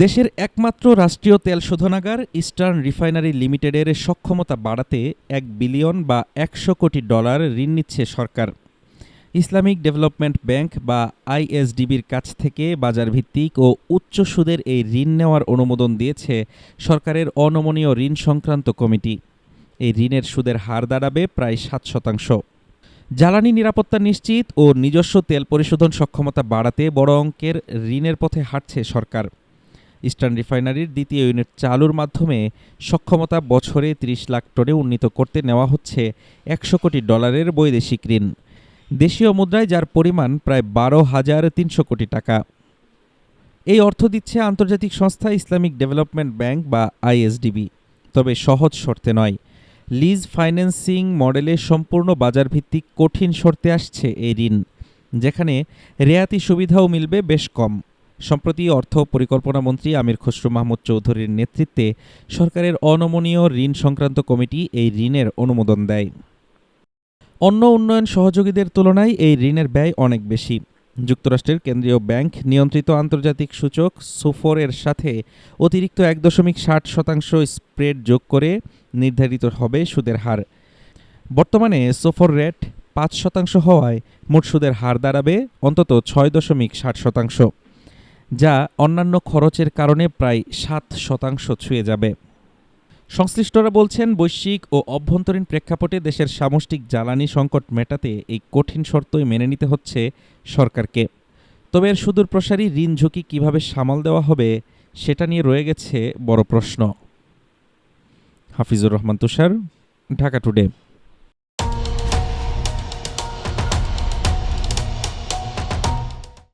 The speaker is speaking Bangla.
দেশের একমাত্র রাষ্ট্রীয় তেল শোধনাগার ইস্টার্ন রিফাইনারি লিমিটেডের সক্ষমতা বাড়াতে $1 বিলিয়ন বা $100 কোটি ঋণ নিচ্ছে সরকার। ইসলামিক ডেভেলপমেন্ট ব্যাংক বা আইএসডিবির কাছ থেকে বাজারভিত্তিক ও উচ্চ সুদের এই ঋণ নেওয়ার অনুমোদন দিয়েছে সরকারের অনমনীয় ঋণ সংক্রান্ত কমিটি। এই ঋণের সুদের হার দাঁড়াবে প্রায় 7%। জ্বালানি নিরাপত্তা নিশ্চিত ও নিজস্ব তেল পরিশোধন সক্ষমতা বাড়াতে বড় অঙ্কের ঋণের পথে হাঁটছে সরকার। ইস্টার্ন রিফাইনারির দ্বিতীয় ইউনিট চালুর মাধ্যমে সক্ষমতা বছরে ৩০ লাখ টনে উন্নীত করতে নেওয়া হচ্ছে $100 কোটি বৈদেশিক ঋণ, দেশীয় মুদ্রায় যার পরিমাণ প্রায় 12,300 কোটি টাকা। এই অর্থ দিচ্ছে আন্তর্জাতিক সংস্থা ইসলামিক ডেভেলপমেন্ট ব্যাংক বা আইএসডিবি, তবে সহজ শর্তে নয়। লিজ ফাইন্যান্সিং মডেলে সম্পূর্ণ বাজারভিত্তিক কঠিন শর্তে আসছে এই ঋণ, যেখানে রেয়াতি সুবিধাও মিলবে বেশ কম। সম্প্রতি অর্থ পরিকল্পনা মন্ত্রী আমির খসরু মাহমুদ চৌধুরীর নেতৃত্বে সরকারের অনমনীয় ঋণ সংক্রান্ত কমিটি এই ঋণের অনুমোদন দেয়। অন্য উন্নয়ন সহযোগীদের তুলনায় এই ঋণের ব্যয় অনেক বেশি। যুক্তরাষ্ট্রের কেন্দ্রীয় ব্যাংক নিয়ন্ত্রিত আন্তর্জাতিক সূচক সুফর এর সাথে অতিরিক্ত 1.60% স্প্রেড যোগ করে নির্ধারিত হবে সুদের হার। বর্তমানে সোফর রেট 5% হওয়ায় মোট সুদের হার দাঁড়াবে অন্তত 6.60%, যা অন্যান্য খরচের কারণে প্রায় 7% ছুঁয়ে যাবে। সংশ্লিষ্টরা বলছেন, বৈশ্বিক ও অভ্যন্তরীণ প্রেক্ষাপটে দেশের সামষ্টিক জ্বালানি সংকট মেটাতে এই কঠিন শর্তই মেনে নিতে হচ্ছে সরকারকে। তবে এর সুদূরপ্রসারী ঋণ ঝুঁকি কীভাবে সামাল দেওয়া হবে সেটা নিয়ে রয়ে গেছে বড় প্রশ্ন। হাফিজুর রহমান তুষার, ঢাকা টুডে।